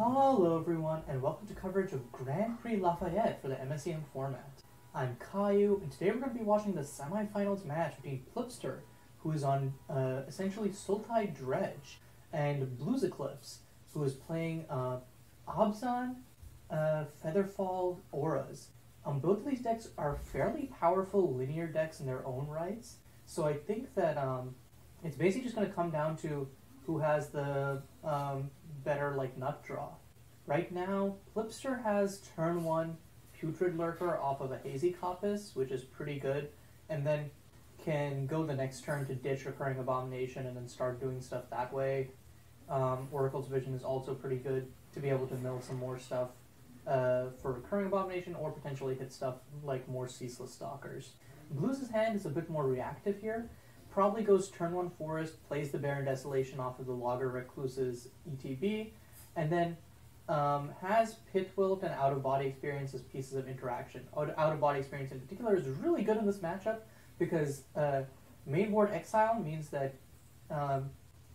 Hello everyone, and welcome to coverage of Grand Prix Lafayette for the MSEM format. I'm Caillou, and today we're going to be watching the semifinals match between Plipster, who is on essentially Sultai Dredge, and BluesEclipse, who is playing Abzan, Featherfall, Auras. Both of these decks are fairly powerful linear decks in their own rights, so I think that it's basically just going to come down to who has the better nut draw. Right now, Plipster has turn 1 Putrid Lurker off of a Hazy Coppice, which is pretty good, and then can go the next turn to ditch Recurring Abomination and then start doing stuff that way. Oracle's Vision is also pretty good to be able to mill some more stuff for Recurring Abomination or potentially hit stuff like more Ceaseless Stalkers. Blues' hand is a bit more reactive here. Probably goes turn 1 Forest, plays the Barren Desolation off of the Logger Recluse's ETB, and then has Pitwilt and Out of Body Experience as pieces of interaction. Out of Body Experience in particular is really good in this matchup because mainboard Exile means that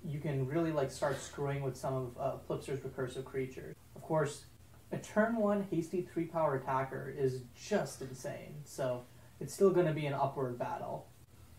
you can really start screwing with some of Plipster's recursive creatures. Of course, a turn 1 hasty 3-power attacker is just insane, so it's still going to be an upward battle.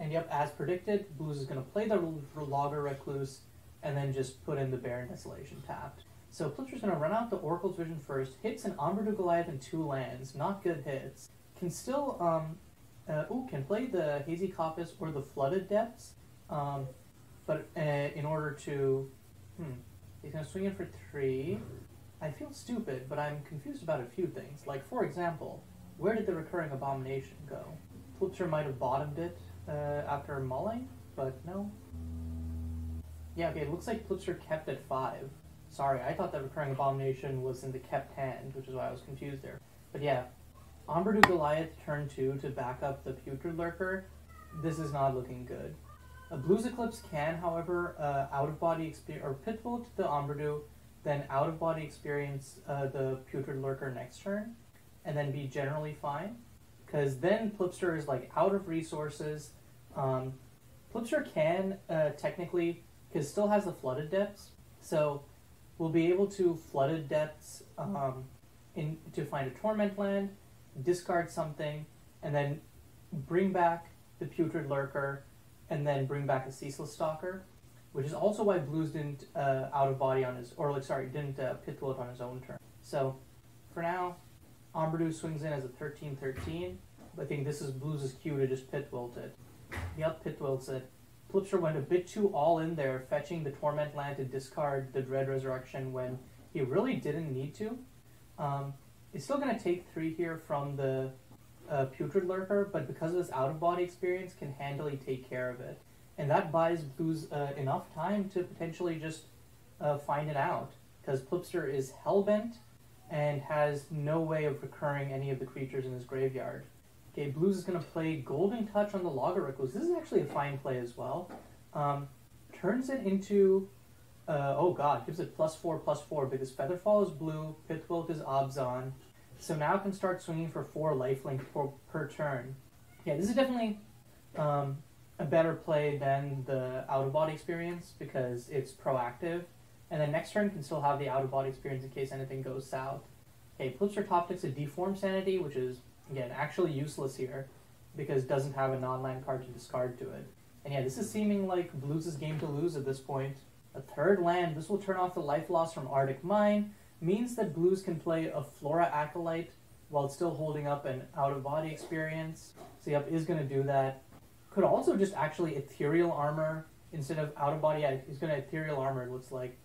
And yep, as predicted, Blues is going to play the Logger Recluse and then just put in the Barren Desolation tapped. So Plipster's going to run out the Oracle's Vision first, hits an Umberdew Goliath and 2 lands, not good hits. Can still, can play the Hazy Coppice or the Flooded Depths, but in order to, he's going to swing in for 3. I feel stupid, but I'm confused about a few things. Like, for example, where did the Recurring Abomination go? Plipster might have bottomed it after mulling, but no. Yeah, okay, it looks like Plipster kept at 5. Sorry, I thought that Recurring Abomination was in the kept hand, which is why I was confused there. But yeah, Umberdew Goliath turn 2 to back up the Putrid Lurker. This is not looking good. A BluesEclipse can, however, out-of-body experience, or Pitwilt the Umberdew, then out-of-body experience the Putrid Lurker next turn, and then be generally fine. Because then Plipster is out of resources. Plipster can technically, because still has the Flooded Depths, so we'll be able to Flooded Depths to find a Torment land, discard something, and then bring back the Putrid Lurker, and then bring back a Ceaseless Stalker, which is also why Blues didn't out of body on his, didn't Pitwilt on his own turn. So for now, Umberdew swings in as a 13-13. I think this is Blues' cue to just Pitwilt it. Yep, Pitwilts it. Plipster went a bit too all in there, fetching the Torment land to discard the Dread Resurrection when he really didn't need to. It's still going to take 3 here from the Putrid Lurker, but because of this out-of-body experience, can handily take care of it. And that buys Blues enough time to potentially just find it out, because Plipster is hellbent and has no way of recurring any of the creatures in his graveyard. Okay, Blues is going to play Golden Touch on the Logger Recluse. This is actually a fine play as well. Turns it into, gives it +4/+4 because Featherfall is blue, Pitwilt is Abzan. So now can start swinging for 4 lifelink per turn. Yeah, this is definitely a better play than the out-of-body experience because it's proactive. And then next turn can still have the out-of-body experience in case anything goes south. Okay, Plipster top decks a Deform Sanity, which is, again, actually useless here because it doesn't have a non-land card to discard to it. And yeah, this is seeming like Blues' game to lose at this point. A 3rd land, this will turn off the life loss from Arctic Mine, means that Blues can play a Flora Acolyte while still holding up an out-of-body experience. So yep, is going to do that. Could also just actually Ethereal Armor instead of out-of-body. Yeah, he's going to Ethereal Armor, it looks like.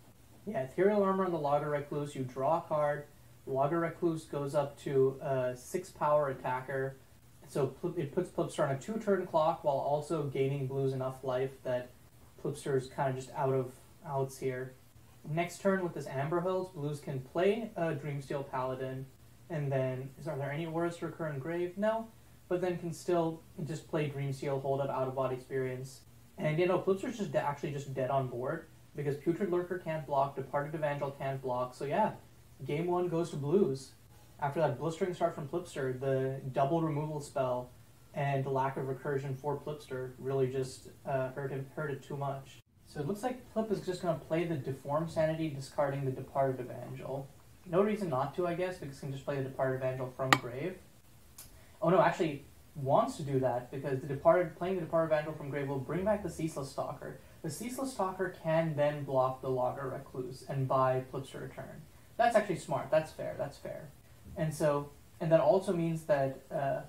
Yeah, Ethereal Armor on the Logger Recluse, you draw a card. Logger Recluse goes up to a 6-power attacker, so it puts Plipster on a 2-turn clock while also gaining Blues enough life that Plipster's kind of just out of outs here. Next turn with this Amber Hills, Blues can play a Dreamsteel Paladin, and then, are there any auras to recur in grave? No, but then can still just play Dreamsteel, hold up out-of-body experience. And Plipster's just actually just dead on board, because Putrid Lurker can't block, Departed Evangel can't block, so yeah. Game 1 goes to Blues. After that blistering start from Plipster, the double removal spell and the lack of recursion for Plipster really just hurt it too much. So it looks like Plip is just going to play the Deformed Sanity, discarding the Departed Evangel. No reason not to, I guess, because he can just play the Departed Evangel from grave. Oh no, actually wants to do that, because playing the Departed Evangel from grave will bring back the Ceaseless Stalker. The Ceaseless Stalker can then block the Logger Recluse and buy Plipster a turn. That's actually smart. That's fair. That's fair. And that also means that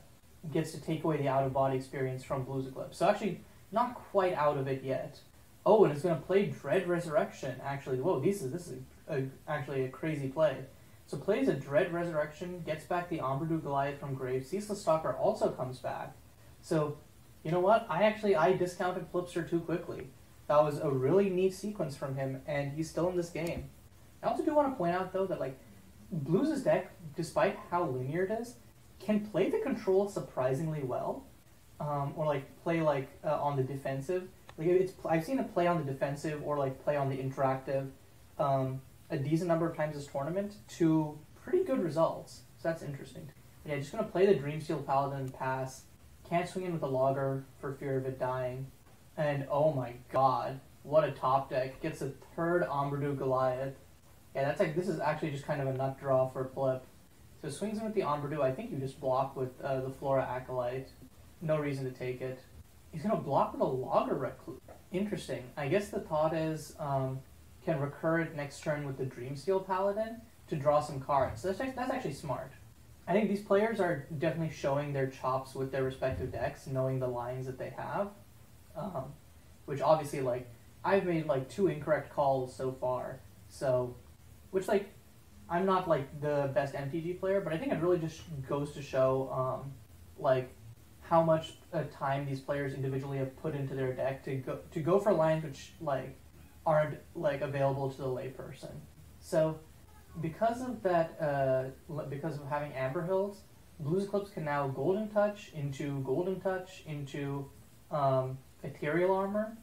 gets to take away the out-of-body experience from BluesEclipse. So actually, not quite out of it yet. Oh, and it's going to play Dredge Resurrection, actually. Whoa, this is actually a crazy play. So plays a Dredge Resurrection, gets back the Ombridu Goliath from grave. Ceaseless Stalker also comes back. So, you know what? I discounted Plipster too quickly. That was a really neat sequence from him, and he's still in this game. I also do want to point out, though, that like Blues' deck, despite how linear it is, can play the control surprisingly well, or like play like on the defensive. Like I've seen it play on the defensive or like play on the interactive a decent number of times this tournament to pretty good results. So that's interesting. But yeah, just gonna play the Dreamsteel Paladin and pass. Can't swing in with the Logger for fear of it dying. And oh my god, what a top deck. Gets a third Ombridu Goliath. Yeah, this is actually just kind of a nut draw for Plip. So swings in with the Ombridu. I think you just block with the Flora Acolyte. No reason to take it. He's going to block with a Logger Recluse. Interesting. I guess the thought is can recur it next turn with the Dreamsteel Paladin to draw some cards. So that's actually smart. I think these players are definitely showing their chops with their respective decks, knowing the lines that they have. Which obviously, like, I've made like 2 incorrect calls so far. So, which like, I'm not like the best MTG player, but I think it really just goes to show like how much time these players individually have put into their deck to go for lines which like aren't like available to the layperson. So because of that, because of having Amber Hills, BluesEclipse can now Golden Touch into Ethereal Armor,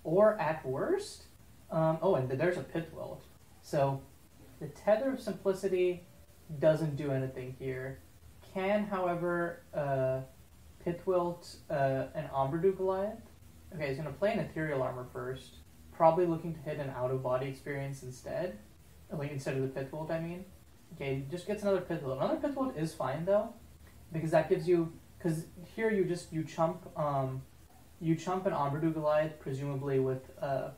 or at worst, oh, and there's a Pithwilt. So the Tether of Simplicity doesn't do anything here. Can, however, Pithwilt an Ombridu Goliath. Okay, he's going to play an Ethereal Armor first. Probably looking to hit an out-of-body experience instead. Like, instead of the Pithwilt, I mean. Okay, just gets another Pithwilt. Another Pithwilt is fine, though, because that gives you... Because here you chump an Ombridu Goliath, presumably with the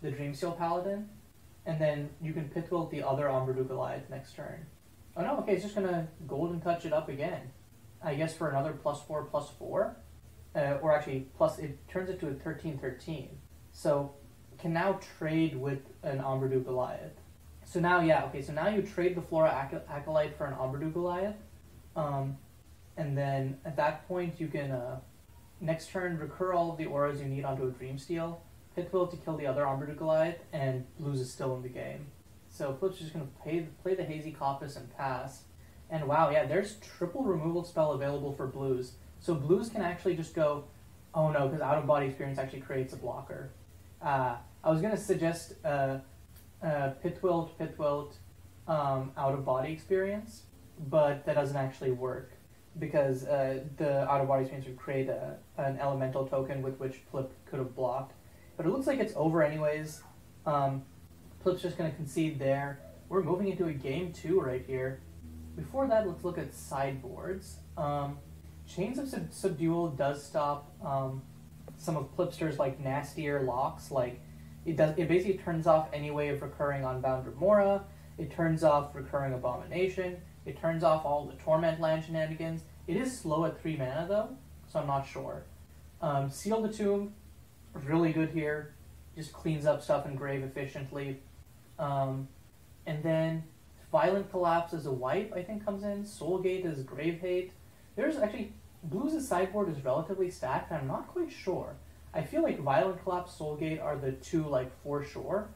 Dreamsteel Paladin, and then you can Pithwilt the other Ombridu Goliath next turn. Oh no, okay, it's just going to Golden Touch it up again. I guess for another +4/+4. Or actually, it turns it to a 13/13. So, can now trade with an Ombridu Goliath. So now, yeah, okay, so now you trade the Flora Acolyte for an Ombridu Goliath. And then, at that point, you can, next turn, recur all of the auras you need onto a Dreamsteel, Pithwilt to kill the other Ombridu Goliath, and Blues is still in the game. So Flip's just going to play the Hazy Coppice and pass. And wow, yeah, there's triple removal spell available for Blues. So Blues can actually just go, oh no, because out-of-body experience actually creates a blocker. I was going to suggest Pithwilt, out-of-body experience, but that doesn't actually work, because the out-of-body experience would create an elemental token with which Plip could have blocked. But it looks like it's over anyways. Plip's just going to concede there. We're moving into a game 2 right here. Before that, let's look at sideboards. Chains of Subdual does stop some of Plipster's like nastier locks. Like it basically turns off any way of recurring Unbound Remora. It turns off recurring Abomination. It turns off all the Torment Land shenanigans. It is slow at 3 mana though, so I'm not sure. Seal the Tomb, really good here. Just cleans up stuff in grave efficiently. And then Violent Collapse as a wipe, I think, comes in. Soulgate is Grave Hate. There's actually... Blues' sideboard is relatively stacked, and I'm not quite sure. I feel like Violent Collapse, Soulgate are the 2, like, for sure.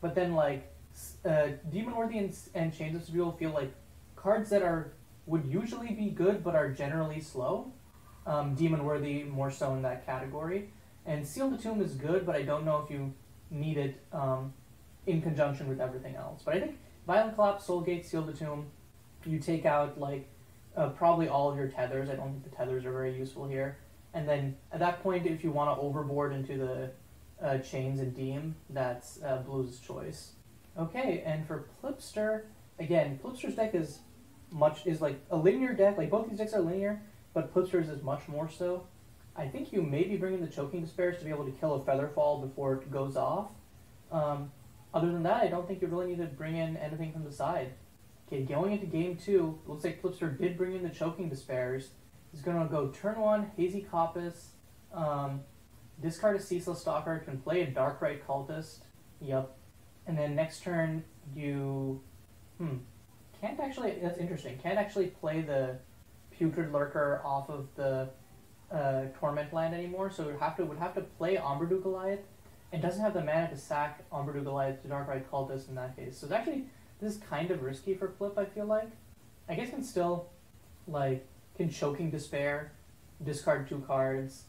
But then, like, Demon Worthy and Chains of Subdual feel like cards that would usually be good, but are generally slow. Demon Worthy more so in that category. And Seal the Tomb is good, but I don't know if you need it in conjunction with everything else. But I think Violent Collapse, Soulgate, Seal the Tomb, you take out, like, probably all of your tethers. I don't think the tethers are very useful here. And then, at that point, if you want to overboard into Chains and Deem, that's Blues' choice. Okay, and for Plipster, again, Plipster's deck is like a linear deck. Like both these decks are linear, but Plipster's is much more so. I think you may be bringing the Choking Despairs to be able to kill a Featherfall before it goes off. Other than that, I don't think you really need to bring in anything from the side. Okay, going into game 2, looks like Plipster did bring in the Choking Despairs. He's going to go turn 1, Hazy Coppice, discard a Ceaseless Stalker, can play a Darkrai Cultist. Yep. And then next turn, you... Can't actually... That's interesting. Can't actually play the Putrid Lurker off of the Torment land anymore, so would have to play Umbredu Goliath, and doesn't have the mana to sack Umbredu Goliath to Darkrai Cultist in that case. So it's actually, this is kind of risky for Plip, I feel like. I guess can still, like, can Choking Despair, discard 2 cards,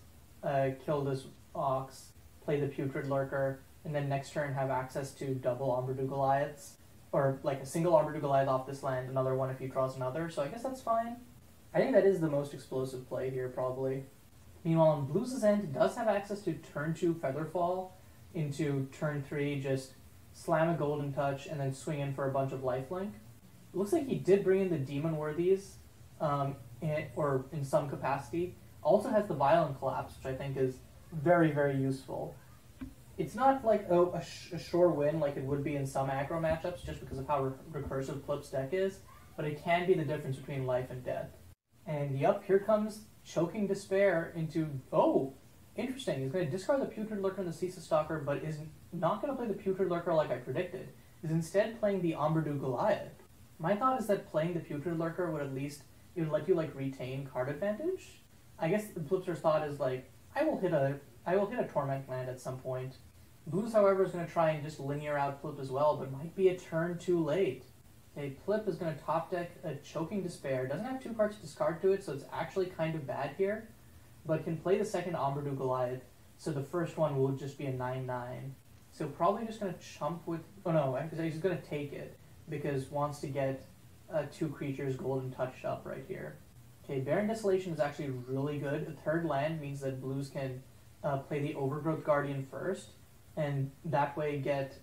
kill this Ox, play the Putrid Lurker, and then next turn have access to double Umbredu Goliaths, or like a single Umbredu Goliath off this land, another one if he draws another, so I guess that's fine. I think that is the most explosive play here, probably. Meanwhile, on Blues' end, it does have access to turn 2 Featherfall into turn 3, just slam a Golden Touch and then swing in for a bunch of lifelink. It looks like he did bring in the Demon Worthies, or in some capacity. Also has the Violent Collapse, which I think is very, very useful. It's not like a sure win like it would be in some aggro matchups just because of how recursive Plip's deck is, but it can be the difference between life and death. And yep, here comes Choking Despair into... Oh, interesting. He's going to discard the Putrid Lurker and the Ceaseless Stalker, but is not going to play the Putrid Lurker like I predicted. Is instead playing the Umbredu Goliath. My thought is that playing the Putrid Lurker would at least... It would let you, like, retain card advantage. I guess the Plipster's thought is, like, I will hit a Torment land at some point. Blues, however, is going to try and just linear out Plip as well, but might be a turn too late. Okay, Plip is going to top deck a Choking Despair. Doesn't have 2 cards to discard to it, so it's actually kind of bad here. But can play the second Umbredu Goliath, so the first one will just be a 9/9. So probably just going to chump with... Oh no, actually he's going to take it, because wants to get 2 creatures Golden Touched up right here. Okay, Barren Desolation is actually really good. The third land means that Blues can play the Overgrowth Guardian first, and that way get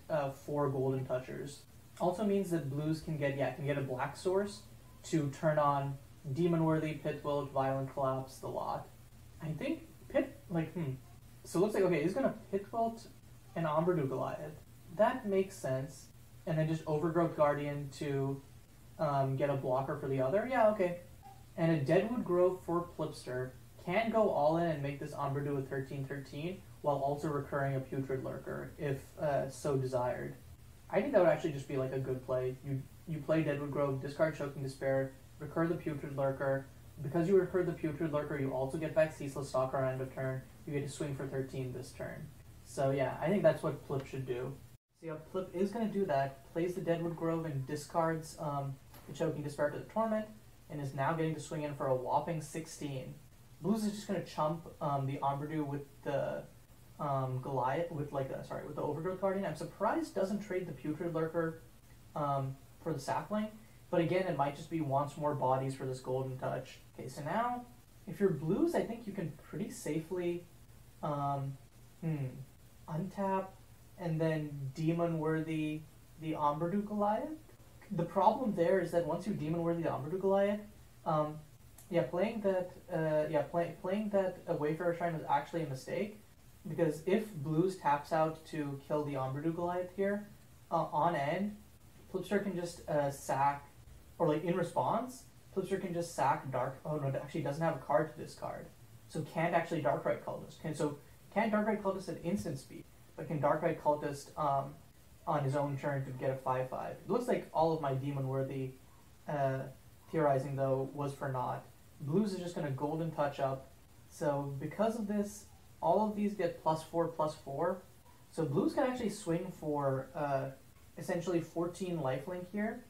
4 Golden Touchers. Also means that Blues can get a Black Source to turn on Demon Worthy, Pitwilt, Violent Collapse, the lot. I think So it looks like, okay, he's going to Pitwilt and Umbredu Goliath. That makes sense. And then just Overgrowth Guardian to get a blocker for the other. Yeah, okay. And a Deadwood Grove for Plipster can go all in and make this Umbredu a 13/13 while also recurring a Putrid Lurker if so desired. I think that would actually just be like a good play. You play Deadwood Grove, discard Choking Despair, recur the Putrid Lurker. Because you recur the Putrid Lurker, you also get back Ceaseless Stalker on end of turn. You get to swing for 13 this turn. So yeah, I think that's what Plip should do. So yeah, Plip is going to do that, plays the Deadwood Grove and discards the Choking Despair to the Torment, and is now getting to swing in for a whopping 16. Blues is just going to chump the Umbredu with the Goliath, with the Overgrowth Guardian. I'm surprised doesn't trade the Putrid Lurker for the Sapling, but again, it might just be wants more bodies for this Golden Touch. Okay, so now, if you're Blues, I think you can pretty safely untap and then Demon Worthy the Umbredu Goliath. The problem there is that once you Demon Worthy the Umbredu Goliath, playing that Wayfarer Shrine was actually a mistake, because if Blues taps out to kill the Umbredu Goliath here, on end, Plipster can just sack, or like in response, Plipster can just sack it actually doesn't have a card to discard, so can't actually Darkrai Cultist. Can't Darkrai Cultist at instant speed, but can Darkrai Cultist on his own turn to get a 5/5. It looks like all of my Demon Worthy theorizing though was for naught. Blues is just going to Golden Touch up, so because of this, all of these get +4/+4. So Blues can actually swing for essentially 14 lifelink here,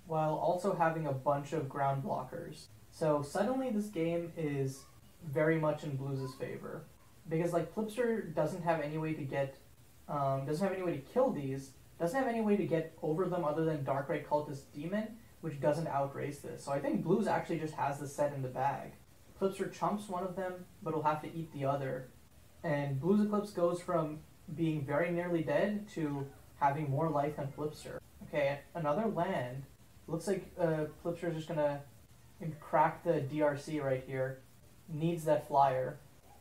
while also having a bunch of ground blockers. So suddenly this game is very much in Blues' favor, because like Plipster doesn't have any way to get, doesn't have any way to kill these, doesn't have any way to get over them other than Darkrai Cultist Demon, which doesn't outrace this. So I think Blues actually just has the set in the bag. Plipster chumps one of them, but will have to eat the other. And BluesEclipse goes from being very nearly dead to having more life than Plipster. Okay, another land. Looks like Plipster is just gonna crack the DRC right here. Needs that flyer.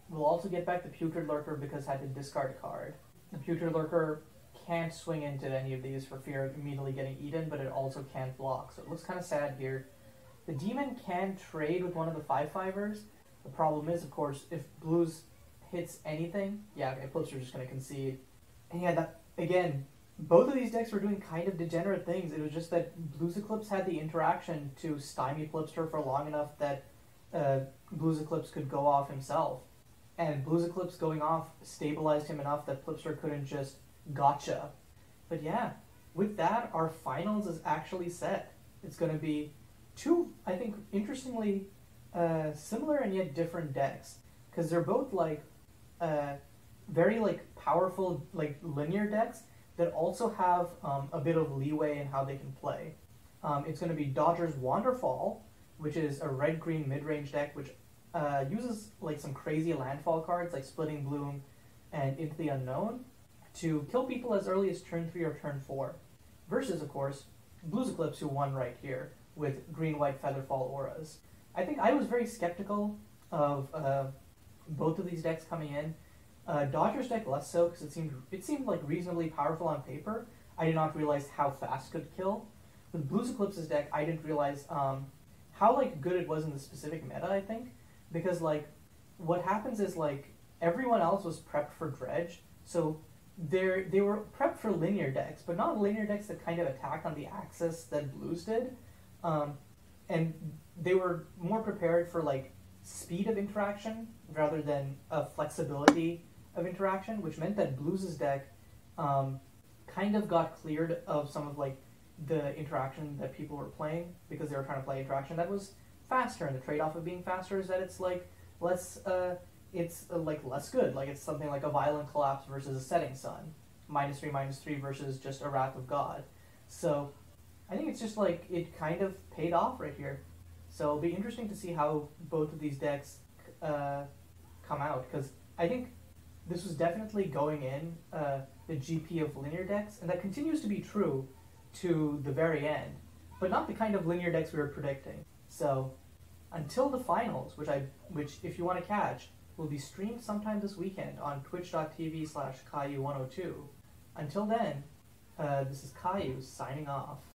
We'll also get back the Putrid Lurker because had to discard a card. The Putrid Lurker can't swing into any of these for fear of immediately getting eaten, but it also can't block, so it looks kind of sad here. The Demon can trade with one of the 5/5ers. The problem is, of course, if Blues hits anything, yeah, okay, Plipster's just going to concede. And yeah, that, again, both of these decks were doing kind of degenerate things. It was just that BluesEclipse had the interaction to stymie Plipster for long enough that BluesEclipse could go off himself. And BluesEclipse going off stabilized him enough that Plipster couldn't just gotcha. But yeah, with that, our finals is actually set. It's going to be two, I think, interestingly similar and yet different decks. Because they're both like very like powerful like linear decks that also have a bit of leeway in how they can play. It's going to be Dodger's Wanderfall, which is a red-green mid-range deck which uses like some crazy landfall cards like Splitting Bloom and Into the Unknown to kill people as early as turn 3 or turn 4. Versus, of course, BluesEclipse, who won right here with green-white Featherfall auras. I think I was very skeptical of both of these decks coming in. Dodger's deck less so because it seemed like reasonably powerful on paper. I did not realize how fast it could kill. With BluesEclipse's deck, I didn't realize how like good it was in the specific meta. I think because like what happens is like everyone else was prepped for Dredge, so they were prepped for linear decks, but not linear decks that kind of attack on the axis that Blues did, and they were more prepared for like speed of interaction rather than flexibility of interaction, which meant that Blues' deck kind of got cleared of some of like the interaction that people were playing because they were trying to play interaction that was faster, and the trade-off of being faster is that it's like less like less good. Like it's something like a Violent Collapse versus a Setting Sun, -3/-3 versus just a Wrath of God. So I think it's just like it kind of paid off right here. So it'll be interesting to see how both of these decks come out, because I think this was definitely going in the GP of linear decks, and that continues to be true to the very end, but not the kind of linear decks we were predicting. So until the finals, which if you want to catch, will be streamed sometime this weekend on twitch.tv/Caillou102. Until then, this is Caillou signing off.